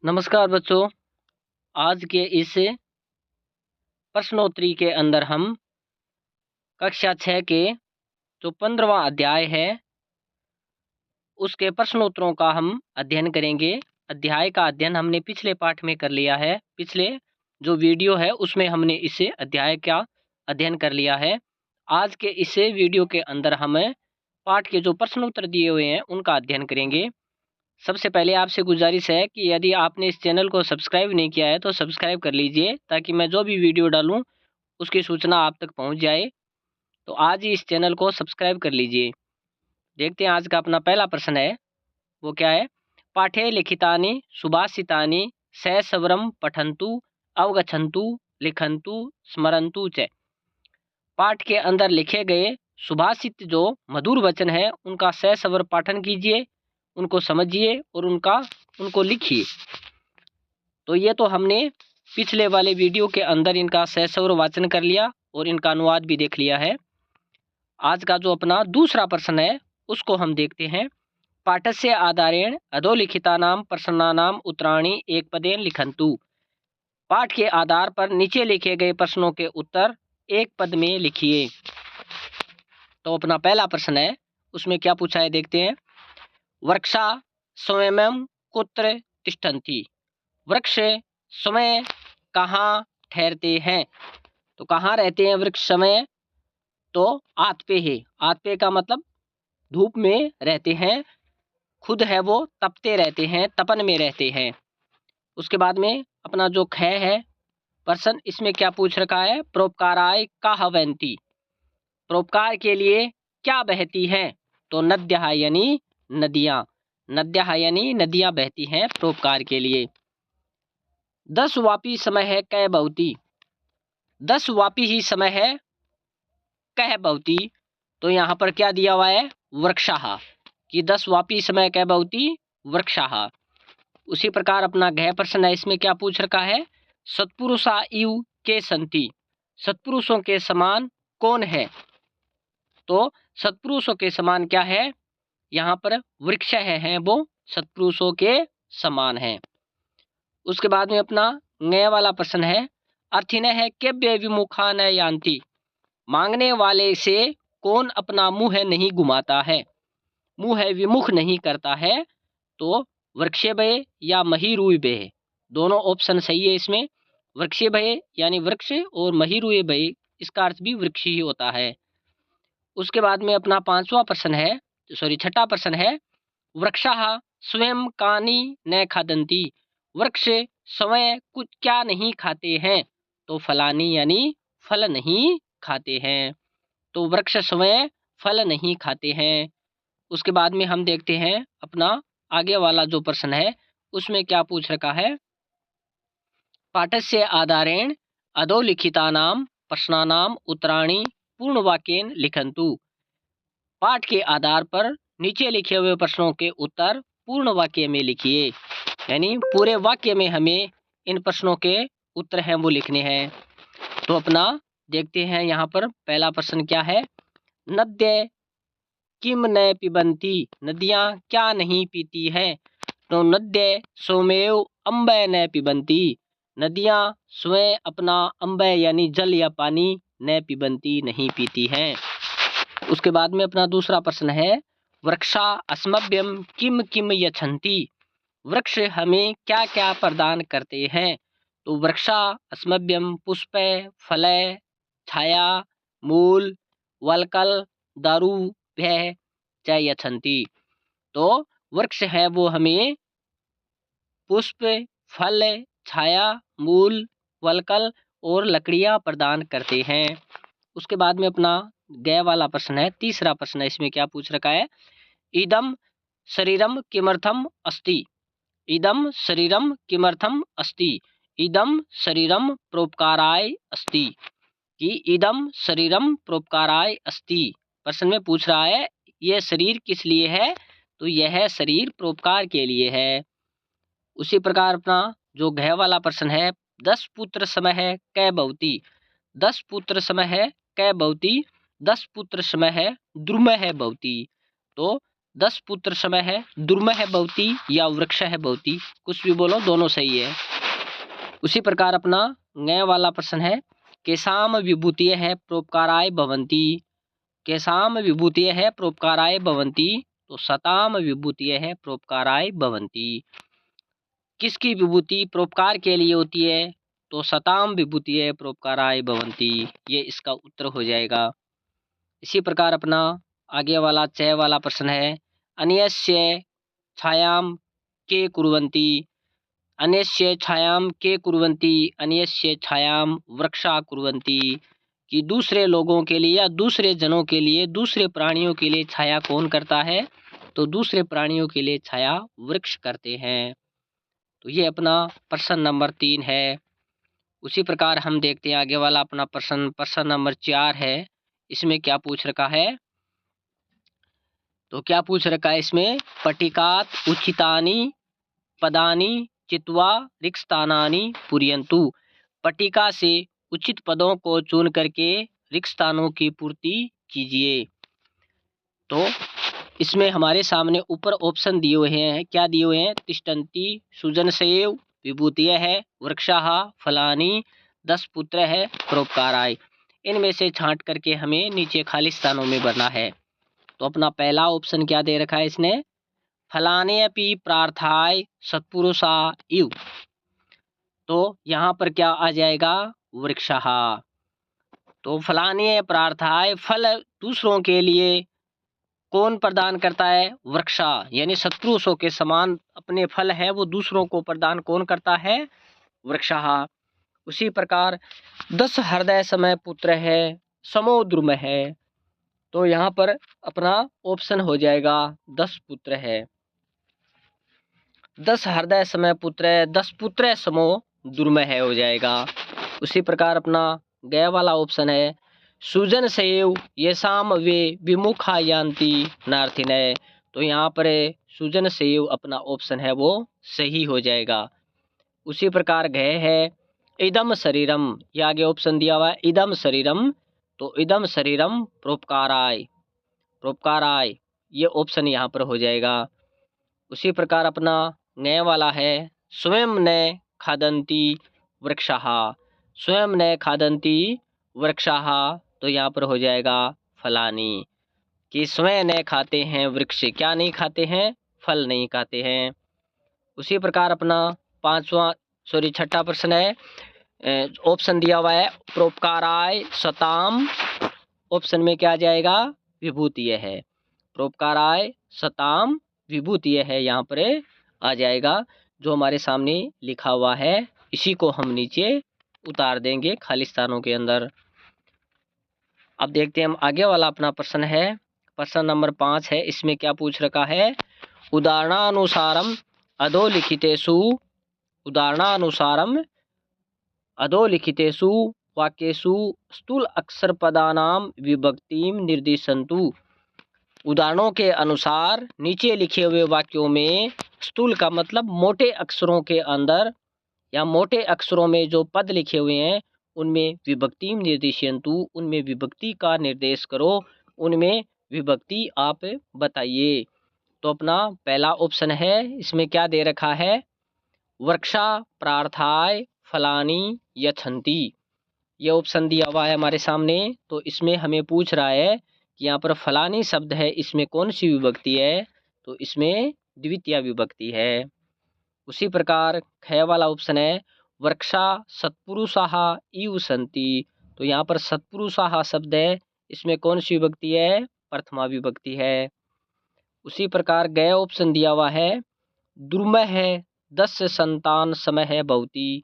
नमस्कार बच्चों। आज के इस प्रश्नोत्तरी के अंदर हम कक्षा 6 के जो 15वां अध्याय है उसके प्रश्नोत्तरों का हम अध्ययन करेंगे। अध्याय का अध्ययन हमने पिछले पाठ में कर लिया है। पिछले जो वीडियो है उसमें हमने इसे अध्याय का अध्ययन कर लिया है। आज के इस वीडियो के अंदर हम पाठ के जो प्रश्नोत्तर दिए हुए हैं उनका अध्ययन करेंगे। सबसे पहले आपसे गुजारिश है कि यदि आपने इस चैनल को सब्सक्राइब नहीं किया है तो सब्सक्राइब कर लीजिए ताकि मैं जो भी वीडियो डालूं उसकी सूचना आप तक पहुंच जाए। तो आज ही इस चैनल को सब्सक्राइब कर लीजिए। देखते हैं आज का अपना पहला प्रश्न है, वो क्या है। पाठे लिखितानि सुभाषितानि ससवरम पठन्तु अवगच्छन्तु लिखन्तु स्मरन्तु च। पाठ के अंदर लिखे गए सुभाषित जो मधुर वचन है उनका ससवर पाठन कीजिए, उनको समझिए और उनको लिखिए। तो ये तो हमने पिछले वाले वीडियो के अंदर इनका ससवर वाचन कर लिया और इनका अनुवाद भी देख लिया है। आज का जो अपना दूसरा प्रश्न है उसको हम देखते हैं। पाठस्य आधारेण अधोलिखितानां प्रश्नानां उत्तराणि एकपदेन लिखन्तु। पाठ के आधार पर नीचे लिखे गए प्रश्नों के उत्तर एक पद में लिखिए। तो अपना पहला प्रश्न है उसमें क्या पूछा है देखते हैं। वृक्षा स्वयं कुत्र तिष्ठन्ति। वृक्ष समय कहाँ ठहरते हैं। तो कहाँ रहते हैं वृक्ष समय, तो आतपे है। आतपे का मतलब धूप में रहते हैं, खुद है वो तपते रहते हैं, तपन में रहते हैं। उसके बाद में अपना जो ख है प्रश्न, इसमें क्या पूछ रखा है। परोपकाराय काहवन्ति। परोपकार के लिए क्या बहती हैं। तो नद्यः यानी नदियाँ। नद्यः यानी नदियाँ बहती हैं परोपकार के लिए। 10 वापी समय है कै बहुती। 10 वापी ही समय है कह बहुती। तो यहाँ पर क्या दिया हुआ है, वृक्षाः, कि 10 वापी समय कह बहुती वृक्षाः। उसी प्रकार अपना गह प्रश्न है, इसमें क्या पूछ रखा है। सत्पुरुषा इव के संति। सत्पुरुषों के समान कौन है। तो सत्पुरुषों के समान क्या है, यहाँ पर वृक्ष है वो सत्पुरुषों के समान है। उसके बाद में अपना नया वाला प्रश्न है। अर्थिनः है केभ्य विमुखा न यान्ति। मांगने वाले से कौन अपना मुंह नहीं घुमाता है, मुंह विमुख नहीं करता है। तो वृक्षेभय या महीरुभय, दोनों ऑप्शन सही है इसमें। वृक्षेभय यानी वृक्ष और महीरुभय इसका अर्थ भी वृक्ष ही होता है। उसके बाद में अपना छठा प्रश्न है। वृक्षाः स्वयं कानि न खादन्ति। वृक्ष स्वयं कुछ क्या नहीं खाते हैं। तो फलानी यानी फल नहीं खाते हैं। तो वृक्ष स्वयं फल नहीं खाते हैं। उसके बाद में हम देखते हैं अपना आगे वाला जो प्रश्न है उसमें क्या पूछ रखा है। पाठस्य आधारेण अधोलिखितानां प्रश्नानां उत्तराणि पूर्णवाक्येन लिखन्तु। पाठ के आधार पर नीचे लिखे हुए प्रश्नों के उत्तर पूर्ण वाक्य में लिखिए, यानी पूरे वाक्य में हमें इन प्रश्नों के उत्तर हैं वो लिखने हैं। तो अपना देखते हैं यहाँ पर पहला प्रश्न क्या है। नद्य किम न पिबन्ति। नदियाँ क्या नहीं पीती है। तो नद्य स्वमेव अम्बय न पिबन्ति। नदियाँ स्वयं अपना अम्बय यानी जल या पानी न पिबन्ति नहीं पीती हैं। उसके बाद में अपना दूसरा प्रश्न है। वृक्षा अस्मभ्यम किम किम यच्छन्ति। वृक्ष हमें क्या क्या प्रदान करते हैं। तो वृक्षा अस्मभ्यम पुष्प फल छाया मूल वल्कल दारू भय च यच्छन्ति। तो वृक्ष है वो हमें पुष्प फल छाया मूल वल्कल और लकड़ियां प्रदान करते हैं। उसके बाद में अपना गय वाला प्रश्न है, तीसरा प्रश्न है, इसमें क्या पूछ रखा है। इदम शरीरम किमर्थम अस्ति। इदम शरीरम किमर्थम अस्ति। इदम शरीरम परोपकाराय अस्ति। कि इदम शरीरम परोपकाराय अस्ति। प्रश्न में पूछ रहा है यह शरीर किस लिए है। तो यह शरीर परोपकार के लिए है। उसी प्रकार अपना जो घय वाला प्रश्न है। 10 पुत्र समय है कै बहुती। 10 पुत्र समय है कै बहुती। 10 पुत्र समय है द्रुम है बहुती। तो 10 पुत्र समय है, दुर्म है भवती या वृक्ष है भवती, कुछ भी बोलो, दोनों सही है। उसी प्रकार अपना नया वाला प्रश्न है, केशाम विभूतिय है परोपकाराय भवंती। केशाम विभूतिय है परोपकाराय भवंती, तो सताम विभूतिय है परोपकाराय भवंती। किसकी विभूति परोपकार के लिए होती है? तो सताम विभूतिय परोपकाराय भवंती, ये इसका उत्तर हो जाएगा। इसी प्रकार अपना आगे वाला 6 वाला प्रश्न है, अन्यस्य छायाम के कुर्वन्ति। अन्यस्य छायाम के कुर्वन्ति, अन्यस्य छायाम वृक्षा कुर्वन्ति, कि दूसरे लोगों के लिए या दूसरे जनों के लिए, दूसरे प्राणियों के लिए छाया कौन करता है? तो दूसरे प्राणियों के लिए छाया वृक्ष करते हैं। तो ये अपना प्रश्न नंबर 3 है। उसी प्रकार हम देखते हैं आगे वाला अपना प्रश्न नंबर 4 है। इसमें क्या पूछ रखा है? तो क्या पूछ रखा है इसमें, पटिकात उचितानि पदानि चित्वा रिक्तस्थानानि पूरयन्तु। पटिका से उचित पदों को चुन करके रिक्त स्थानों की पूर्ति कीजिए। तो इसमें हमारे सामने ऊपर ऑप्शन दिए हुए हैं, क्या दिए हुए हैं? तिष्ठन्ति, सुजनसेव, विभूतिय है, वृक्षाः, फलानि, 10 पुत्र है, परोपकाराय। इनमें से छांट करके हमें नीचे खाली स्थानों में भरना है। तो अपना पहला ऑप्शन क्या दे रखा है इसने, फलाने अपि प्रार्थाय सत्पुरुषा इव। तो यहाँ पर क्या आ जाएगा? वृक्षाः। तो फलाने प्रार्थाय, फल दूसरों के लिए कौन प्रदान करता है? वृक्षा, यानी सत्पुरुषों के समान अपने फल है वो दूसरों को प्रदान कौन करता है? वृक्षाः। उसी प्रकार 10 हृदय समय पुत्र है, समुद्र में है। तो यहाँ पर अपना ऑप्शन हो जाएगा 10 पुत्र है। 10 हृदय समय पुत्र है, 10 पुत्र समो दुर्मय है हो जाएगा। उसी प्रकार अपना गया वाला ऑप्शन है, सुजन सेव येषाम वे विमुखा यान्ति नार्थिनय। तो यहाँ पर सुजन सेव अपना ऑप्शन है वो सही हो जाएगा। उसी प्रकार गए है इदम शरीरम, ये आगे ऑप्शन दिया हुआ है इदम शरीरम, तो इदम शरीरम परोपकाराय, परोपकाराय ये ऑप्शन यहाँ पर हो जाएगा। उसी प्रकार अपना नया वाला है, स्वयं न खादन्ति वृक्षाः, स्वयं न खादन्ति वृक्षाः, तो यहाँ पर हो जाएगा फलानि, कि स्वयं न खाते हैं वृक्ष, क्या नहीं खाते हैं? फल नहीं खाते हैं। उसी प्रकार अपना छठा प्रश्न है, ऑप्शन दिया हुआ है परोपकाराय सताम, ऑप्शन में क्या आ जाएगा? विभूतिय है, परोपकाराय सताम विभूतिय है यहाँ पर आ जाएगा। जो हमारे सामने लिखा हुआ है इसी को हम नीचे उतार देंगे खाली स्थानों के अंदर। अब देखते हैं हम आगे वाला अपना प्रश्न है, प्रश्न नंबर 5 है। इसमें क्या पूछ रखा है, उदाहरणानुसारम अधोलिखितेषु, उदाहरणानुसारम अधोलिखितेषु वाक्येषु स्थूल अक्षर पदानां विभक्तिं निर्दिशन्तु। उदाहरणों के अनुसार नीचे लिखे हुए वाक्यों में स्थूल का मतलब मोटे अक्षरों के अंदर या मोटे अक्षरों में जो पद लिखे हुए हैं उनमें विभक्ति निर्देशयन्तु, उनमें विभक्ति का निर्देश करो, उनमें विभक्ति आप बताइए। तो अपना पहला ऑप्शन है, इसमें क्या दे रखा है, वृक्षा प्रार्थाय फलानि यच्छन्ति, ये ऑप्शन दिया हुआ है हमारे सामने। तो इसमें हमें पूछ रहा है कि यहाँ पर फलानी शब्द है, इसमें कौन सी विभक्ति है? तो इसमें द्वितीय विभक्ति है। उसी प्रकार ख वाला ऑप्शन है, वृक्षा सत्पुरुषाः इव सन्ति, तो यहाँ पर सत्पुरुषाः शब्द है, इसमें कौन सी विभक्ति है? प्रथमा विभक्ति है। उसी प्रकार गया ऑप्शन दिया हुआ है, दुर्मय है 10 संतान समय है भवती,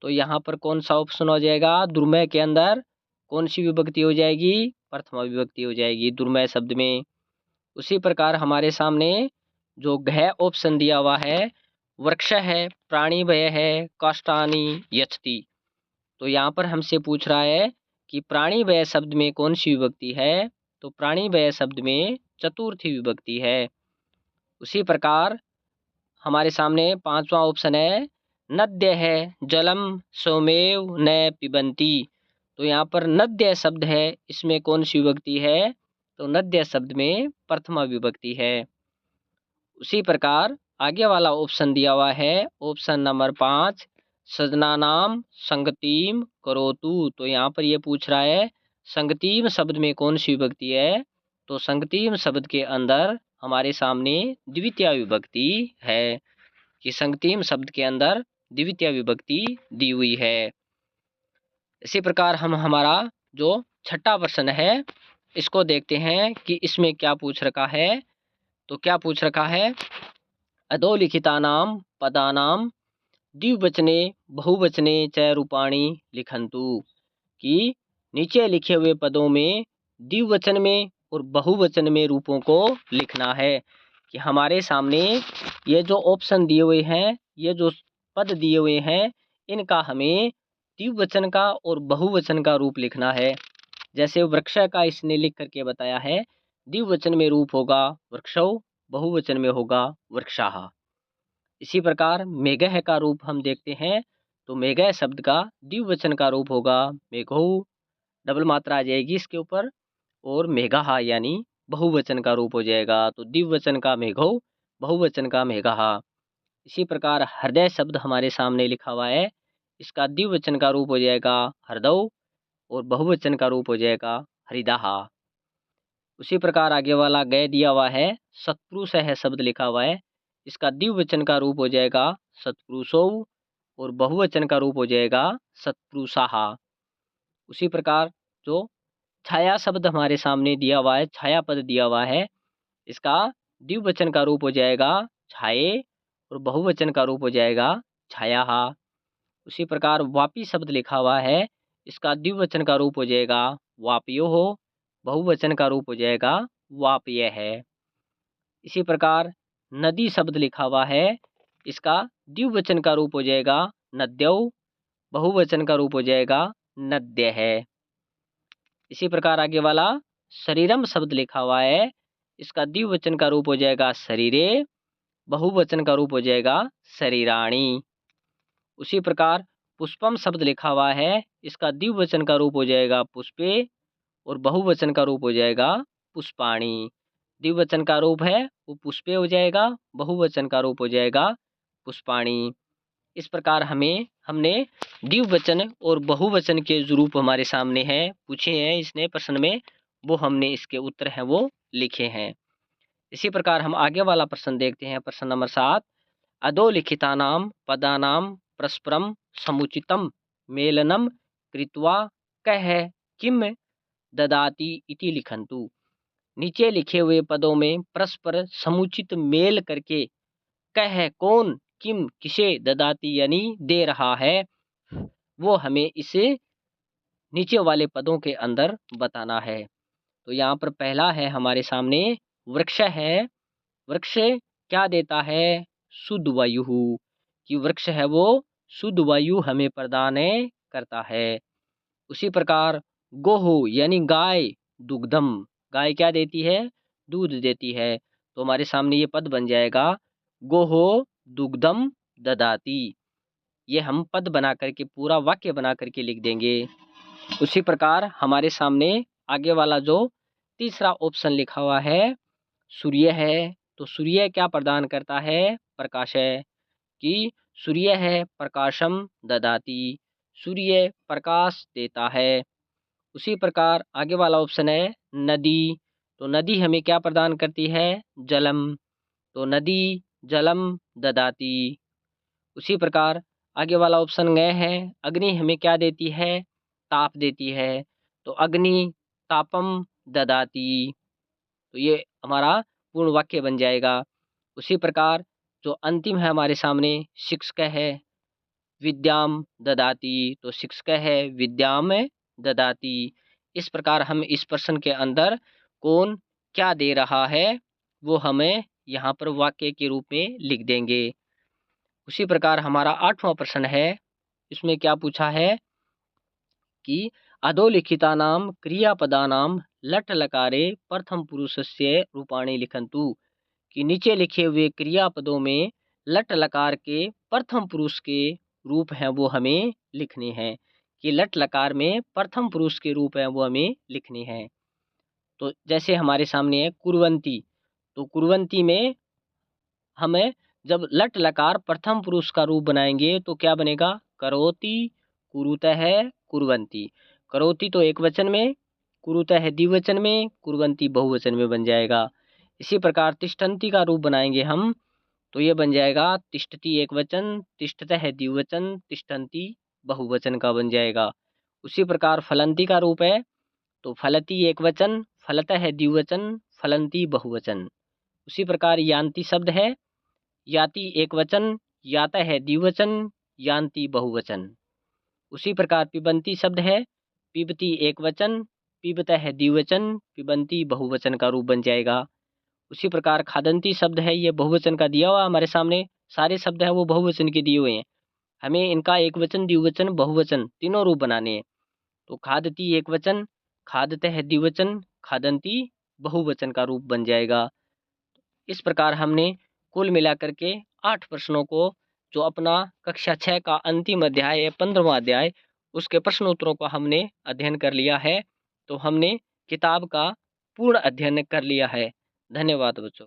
तो यहाँ पर कौन सा ऑप्शन हो जाएगा? दुर्मय के अंदर कौन सी विभक्ति हो जाएगी? प्रथमा विभक्ति हो जाएगी दुर्मय शब्द में। उसी प्रकार हमारे सामने जो घ ऑप्शन दिया हुआ है, वृक्ष है, प्राणी भय है, काष्ठानि यच्छति, तो यहाँ पर हमसे पूछ रहा है कि प्राणी भय शब्द में कौन सी विभक्ति है? तो प्राणी भय शब्द में चतुर्थी विभक्ति है। उसी प्रकार हमारे सामने 5वां ऑप्शन है, नद्य है जलम स्वमेव न पिबन्ति, तो यहाँ पर नद्य शब्द है, इसमें कौन सी विभक्ति है? तो नद्य शब्द में प्रथमा विभक्ति है। उसी प्रकार आगे वाला ऑप्शन दिया हुआ है ऑप्शन नंबर 5, सजनानाम संगतिम करोतु। तो यहाँ पर ये पूछ रहा है संगतिम शब्द में कौन सी विभक्ति है। तो संगतिम शब्द के अंदर हमारे सामने द्वितीय विभक्ति है कि संगतिम शब्द के अंदर द्वितीय विभक्ति दी हुई है। इसी प्रकार हम हमारा जो छठा प्रश्न है इसको देखते हैं कि इसमें क्या पूछ रखा है। तो क्या पूछ रखा है, अधोलिखितानाम पदानाम द्विवचने बहुवचने च रूपाणि लिखन्तु। कि नीचे लिखे हुए पदों में द्विवचन में और बहुवचन में रूपों को लिखना है। कि हमारे सामने ये जो ऑप्शन दिए हुए हैं, ये जो पद दिए हुए हैं, इनका हमें द्विवचन का और बहुवचन का रूप लिखना है। जैसे वृक्ष का इसने लिख करके बताया है, द्विवचन में रूप होगा वृक्षौ, बहुवचन में होगा वृक्षाः। इसी प्रकार मेघः का रूप हम देखते हैं, तो मेघः शब्द का द्विवचन का रूप होगा मेघौ, डबल मात्रा आ जाएगी इसके ऊपर, और मेघः यानी बहुवचन का रूप हो जाएगा। तो द्विवचन का मेघौ, बहुवचन का मेघः। इसी प्रकार हृदय शब्द हमारे सामने लिखा हुआ है, इसका द्विवचन का रूप हो जाएगा हृदौ और बहुवचन का रूप हो जाएगा हरिदाः। उसी प्रकार आगे वाला गय दिया हुआ है, सत्पुरुष है शब्द लिखा हुआ है, इसका द्विवचन का रूप हो जाएगा सत्पुरुषौ और बहुवचन का रूप हो जाएगा सत्पुरुषाः। उसी प्रकार जो छाया शब्द हमारे सामने दिया हुआ है, छाया पद दिया हुआ है, इसका द्विवचन का रूप हो जाएगा छाये और बहुवचन का रूप हो जाएगा छायाः। उसी प्रकार वापी शब्द लिखा हुआ है, इसका द्विवचन का रूप हो जाएगा वापयोः, बहुवचन का रूप हो जाएगा वापयः। इसी प्रकार नदी शब्द लिखा हुआ है, इसका द्विवचन का रूप हो जाएगा नद्यौ, बहुवचन का रूप हो जाएगा नद्यः। इसी प्रकार आगे वाला शरीरम शब्द लिखा हुआ है, इसका द्विवचन का रूप हो जाएगा शरीरे, बहुवचन का रूप हो जाएगा शरीराणि। उसी प्रकार पुष्पम शब्द लिखा हुआ है, इसका द्विवचन का रूप हो जाएगा पुष्पे और बहुवचन का रूप हो जाएगा पुष्पाणि। द्विवचन का रूप है वो पुष्पे हो जाएगा, बहुवचन का रूप हो जाएगा पुष्पाणि। इस प्रकार हमने द्विवचन और बहुवचन के जो रूप हमारे सामने हैं पूछे हैं इसने प्रश्न में, वो हमने इसके उत्तर हैं वो लिखे हैं। इसी प्रकार हम आगे वाला प्रश्न देखते हैं, प्रश्न नंबर 7, अधोलिखितानाम पदानाम परस्परम समुचितम मेलनम कृत्वा कः किम ददाति इति लिखन्तु। नीचे लिखे हुए पदों में परस्पर समुचित मेल करके कह कौन किम किसे ददाती यानी दे रहा है, वो हमें इसे नीचे वाले पदों के अंदर बताना है। तो यहाँ पर पहला है हमारे सामने वृक्ष है, वृक्ष क्या देता है, शुद्ध वायु, कि वृक्ष है वो शुद्ध वायु हमें प्रदान करता है। उसी प्रकार गोह यानी गाय, दुग्धम, गाय क्या देती है, दूध देती है। तो हमारे सामने ये पद बन जाएगा गोह दुग्धम ददाती। ये हम पद बना करके पूरा वाक्य बना करके लिख देंगे। उसी प्रकार हमारे सामने आगे वाला जो तीसरा ऑप्शन लिखा हुआ है सूर्य है, तो सूर्य क्या प्रदान करता है, प्रकाश है, कि सूर्य है प्रकाशम ददाती, सूर्य प्रकाश देता है। उसी प्रकार आगे वाला ऑप्शन है नदी, तो नदी हमें क्या प्रदान करती है, जलम, तो नदी जलम ददाती। उसी प्रकार आगे वाला ऑप्शन गए है, अग्नि हमें क्या देती है, ताप देती है, तो अग्नि तापम ददाती। तो ये हमारा पूर्ण वाक्य बन जाएगा। उसी प्रकार जो अंतिम है हमारे सामने शिक्षक है, विद्याम ददाती, तो शिक्षक है विद्याम ददाती। इस प्रकार हम इस प्रश्न के अंदर कौन क्या दे रहा है वो हमें यहाँ पर वाक्य के रूप में लिख देंगे। उसी प्रकार हमारा 8वां प्रश्न है, इसमें क्या पूछा है कि अधोलिखितानाम क्रियापदानाम लट लकारे प्रथम पुरुषस्य रूपाणि लिखन्तु। कि नीचे लिखे हुए क्रियापदों में लट लकार के प्रथम पुरुष के रूप हैं वो हमें लिखने हैं, कि लट लकार में प्रथम पुरुष के रूप हैं वो हमें लिखने हैं। तो जैसे हमारे सामने है कुर्वन्ती, तो कुर्वन्ती में हमें जब लट लकार प्रथम पुरुष का रूप बनाएंगे तो क्या बनेगा? करोति, कुरुतः, कुर्वन्ति। करोति तो एक वचन में, कुरुतः द्विवचन में, कुर्वन्ति बहुवचन में बन जाएगा। इसी प्रकार तिष्ठन्ति का रूप बनाएंगे हम तो ये बन जाएगा तिष्ठति एक वचन, तिष्ठतः द्विवचन, तिष्ठन्ति बहुवचन का बन जाएगा। उसी प्रकार फलन्ति का रूप है तो फलति एक वचन, फलतः द्विवचन, फलन्ति बहुवचन। उसी प्रकार यान्ति शब्द है, याति एक वचन, याता है द्विवचन, यान्ति बहुवचन। उसी प्रकार पिबन्ति शब्द है, पिबति एक वचन, पिबतः है द्विवचन, पिबन्ति बहुवचन का रूप बन जाएगा। उसी प्रकार खादन्ति शब्द है, ये बहुवचन का दिया हुआ हमारे सामने, सारे शब्द है वो बहुवचन के दिए हुए हैं। हमें इनका एक वचन, द्विवचन, बहुवचन तीनों रूप बनाने हैं। तो खादति एक वचन, खादतः द्विवचन, खादन्ति बहुवचन का रूप बन जाएगा। इस प्रकार हमने कुल मिलाकर के 8 प्रश्नों को, जो अपना कक्षा 6 का अंतिम अध्याय है 15वां अध्याय, उसके प्रश्न उत्तरों को हमने अध्ययन कर लिया है। तो हमने किताब का पूर्ण अध्ययन कर लिया है। धन्यवाद बच्चों।